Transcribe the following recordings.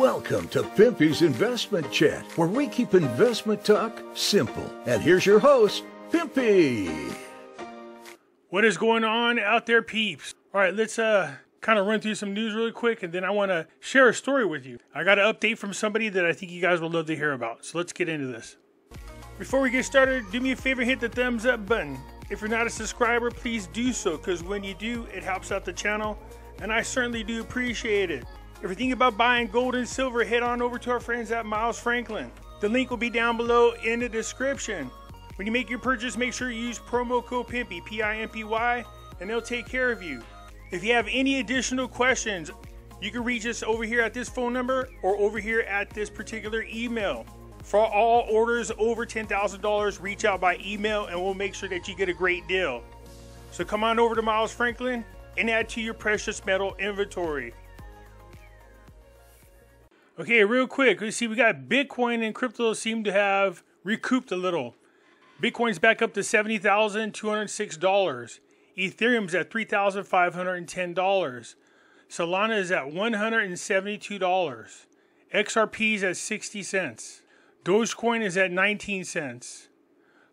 Welcome to Pimpy's Investment Chat, where we keep investment talk simple. And here's your host, Pimpy. What is going on out there, peeps? All right, let's kind of run through some news really quick, and then I want to share a story with you. I got an update from somebody that I think you guys will love to hear about. So let's get into this. Before we get started, do me a favor, hit the thumbs up button. If you're not a subscriber, please do so, because when you do, it helps out the channel, and I certainly do appreciate it. If you're thinking about buying gold and silver, head on over to our friends at Miles Franklin. The link will be down below in the description. When you make your purchase, make sure you use promo code Pimpy, P-I-M-P-Y, and they'll take care of you. If you have any additional questions, you can reach us over here at this phone number or over here at this particular email. For all orders over $10,000, reach out by email and we'll make sure that you get a great deal. So come on over to Miles Franklin and add to your precious metal inventory. Okay, real quick, you see we got Bitcoin and crypto seem to have recouped a little. Bitcoin's back up to $70,206. Ethereum's at $3,510. Solana is at $172. XRP's at 60 cents. Dogecoin is at 19 cents.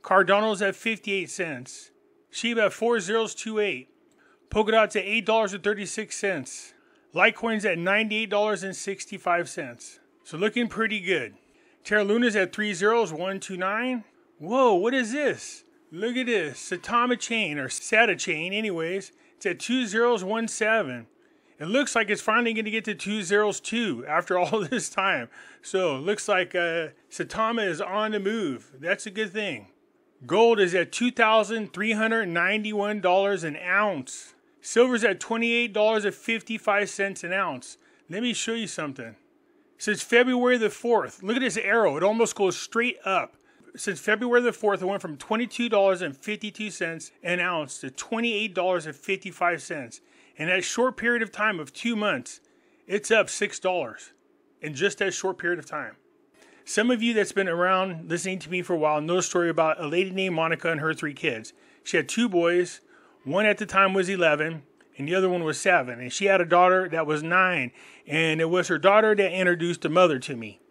Cardano's at 58 cents. Shiba at 4028. Polkadot's at $8.36. Litecoin's at $98.65. So looking pretty good. Terra Luna's at 30129. Whoa, what is this? Look at this. Satama chain, or SATA chain anyways. It's at 2017. It looks like it's finally going to get to 202 after all this time. So it looks like Satama is on the move. That's a good thing. Gold is at $2,391 an ounce. Silver's at $28.55 an ounce. Let me show you something. Since February the 4th, look at this arrow. It almost goes straight up. Since February the 4th, it went from $22.52 an ounce to $28.55. In that short period of time of 2 months, it's up $6 in just that short period of time. Some of you that's been around listening to me for a while know a story about a lady named Monica and her 3 kids. She had 2 boys. One at the time was 11, and the other one was 7. And she had a daughter that was 9, and it was her daughter that introduced the mother to me.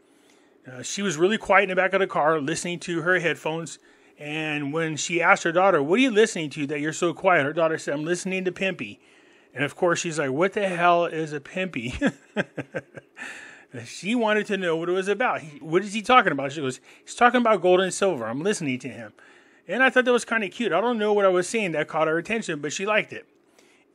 She was really quiet in the back of the car listening to her headphones. And when she asked her daughter, "What are you listening to that you're so quiet?" Her daughter said, "I'm listening to Pimpy." And of course, she's like, "What the hell is a Pimpy?" She wanted to know what it was about. What is he talking about? She goes, "He's talking about gold and silver. I'm listening to him." And I thought that was kind of cute. I don't know what I was saying that caught her attention, but she liked it.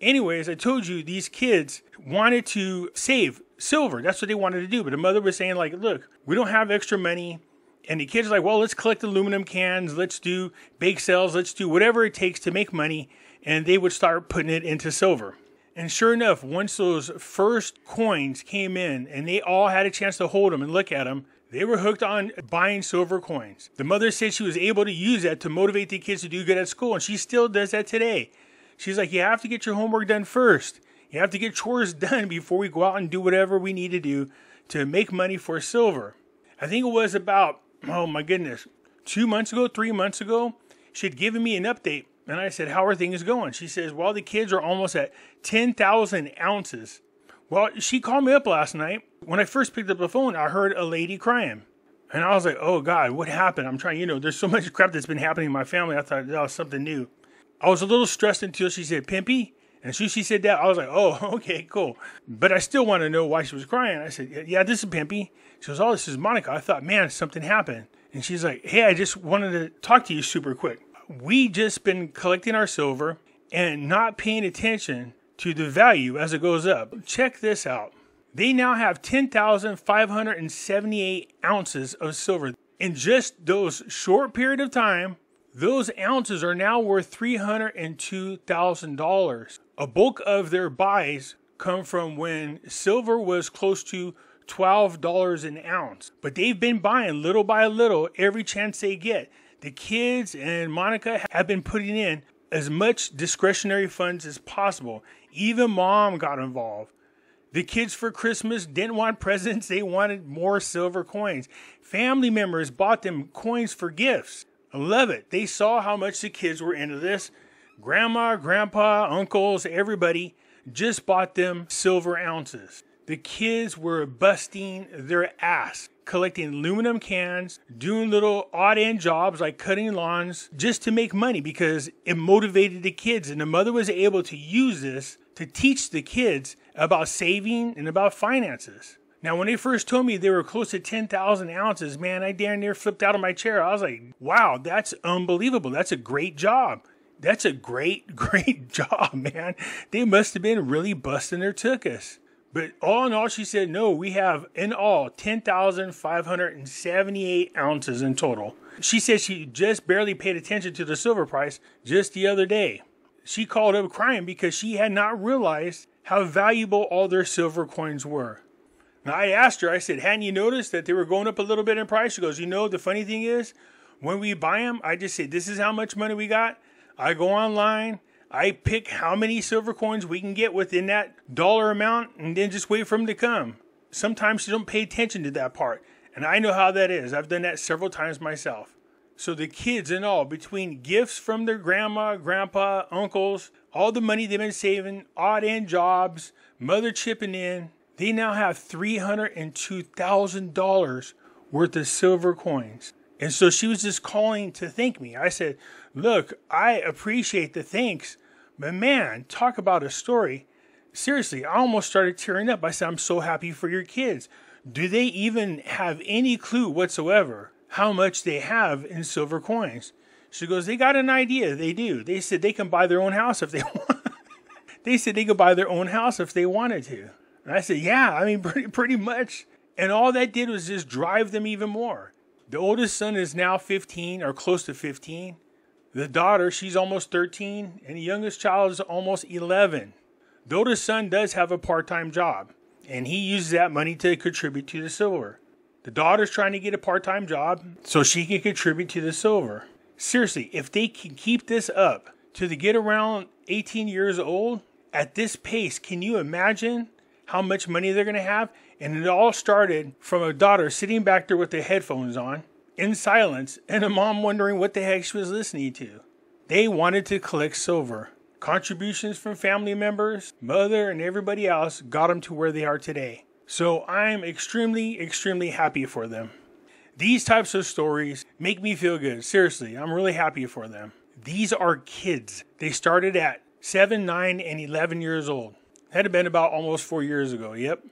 Anyways, I told you these kids wanted to save silver. That's what they wanted to do. But the mother was saying, like, "Look, we don't have extra money." And the kids are like, "Well, let's collect aluminum cans. Let's do bake sales. Let's do whatever it takes to make money." And they would start putting it into silver. And sure enough, once those first coins came in and they all had a chance to hold them and look at them, they were hooked on buying silver coins. The mother said she was able to use that to motivate the kids to do good at school, and she still does that today. She's like, "You have to get your homework done first. You have to get chores done before we go out and do whatever we need to do to make money for silver." I think it was about, oh my goodness, 2 months ago, 3 months ago, she had given me an update, and I said, "How are things going?" She says, "Well, the kids are almost at 10,000 ounces. Well, she called me up last night. When I first picked up the phone, I heard a lady crying. And I was like, "Oh God, what happened?" I'm trying, there's so much crap that's been happening in my family. I thought that was something new. I was a little stressed until she said, "Pimpy." And as soon as she said that, I was like, "Oh, okay, cool." But I still want to know why she was crying. I said, "Yeah, this is Pimpy." She goes, "Oh, this is Monica." I thought, man, something happened. And she's like, "Hey, I just wanted to talk to you super quick. We just been collecting our silver and not paying attention to the value as it goes up. Check this out. They now have 10,578 ounces of silver. In just those short period of time, those ounces are now worth $302,000. A bulk of their buys come from when silver was close to $12 an ounce. But they've been buying little by little every chance they get. The kids and Monica have been putting in as much discretionary funds as possible. Even mom got involved. The kids for Christmas didn't want presents. They wanted more silver coins. Family members bought them coins for gifts. I love it. They saw how much the kids were into this. Grandma, grandpa, uncles, everybody just bought them silver ounces. the kids were busting their ass, collecting aluminum cans, doing little odd end jobs like cutting lawns just to make money because it motivated the kids. And the mother was able to use this to teach the kids about saving and about finances. Now, when they first told me they were close to 10,000 ounces, man, I damn near flipped out of my chair. I was like, wow, that's unbelievable. That's a great job. That's a great, great job, man. They must have been really busting their tuchus. But all in all, she said, no, we have in all 10,578 ounces in total. She said she just barely paid attention to the silver price just the other day. She called up crying because she had not realized how valuable all their silver coins were. Now, I asked her, I said, hadn't you noticed that they were going up a little bit in price? She goes, the funny thing is, when we buy them, I just say, this is how much money we got. I go online, I pick how many silver coins we can get within that dollar amount, and then just wait for them to come. Sometimes you don't pay attention to that part, and I know how that is. I've done that several times myself. So the kids and all, between gifts from their grandma, grandpa, uncles, all the money they've been saving, odd end jobs, mother chipping in, they now have $302,000 worth of silver coins. And so she was just calling to thank me. I said, look, I appreciate the thanks, but man, talk about a story. Seriously, I almost started tearing up. I said, I'm so happy for your kids. Do they even have any clue whatsoever how much they have in silver coins? She goes, they got an idea. They do. They said they can buy their own house if they want. They said they could buy their own house if they wanted to. And I said, yeah, I mean, pretty much. And all that did was just drive them even more. The oldest son is now 15 or close to 15. The daughter, she's almost 13. And the youngest child is almost 11. The oldest son does have a part-time job. And he uses that money to contribute to the silver. The daughter's trying to get a part-time job so she can contribute to the silver. Seriously, if they can keep this up to the get around 18 years old, at this pace, can you imagine how much money they're going to have? And it all started from a daughter sitting back there with the headphones on in silence and a mom wondering what the heck she was listening to. They wanted to collect silver. Contributions from family members, mother, and everybody else got them to where they are today. So I'm extremely, extremely happy for them. These types of stories make me feel good. Seriously, I'm really happy for them. These are kids. They started at 7, 9, and 11 years old. That had been about almost 4 years ago, yep.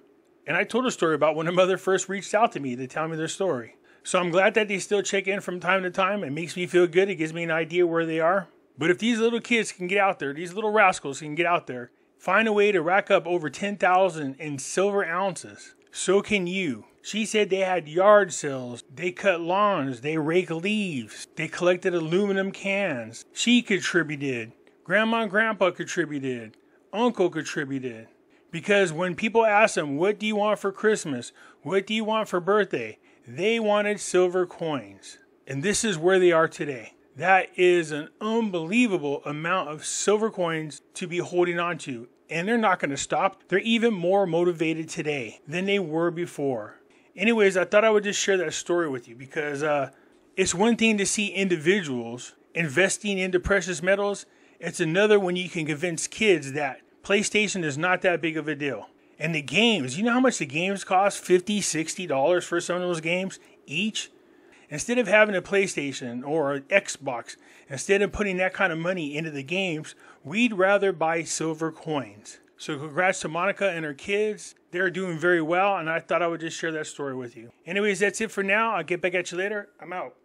And I told a story about when a mother first reached out to me to tell me their story. So I'm glad that they still check in from time to time. It makes me feel good. It gives me an idea where they are. But if these little kids can get out there, these little rascals can get out there, find a way to rack up over 10,000 in silver ounces, so can you. She said they had yard sales, they cut lawns, they raked leaves, they collected aluminum cans. She contributed. Grandma and Grandpa contributed. Uncle contributed. Because when people ask them, what do you want for Christmas? What do you want for birthday? They wanted silver coins. And this is where they are today. That is an unbelievable amount of silver coins to be holding on to. And they're not going to stop. They're even more motivated today than they were before. Anyways, I thought I would just share that story with you because it's one thing to see individuals investing into precious metals. It's another when you can convince kids that PlayStation is not that big of a deal. And the games, you know how much the games cost? $50, $60 for some of those games each? Instead of having a PlayStation or an Xbox, instead of putting that kind of money into the games, we'd rather buy silver coins. So congrats to Monica and her kids. They're doing very well, and I thought I would just share that story with you. Anyways, that's it for now. I'll get back at you later. I'm out.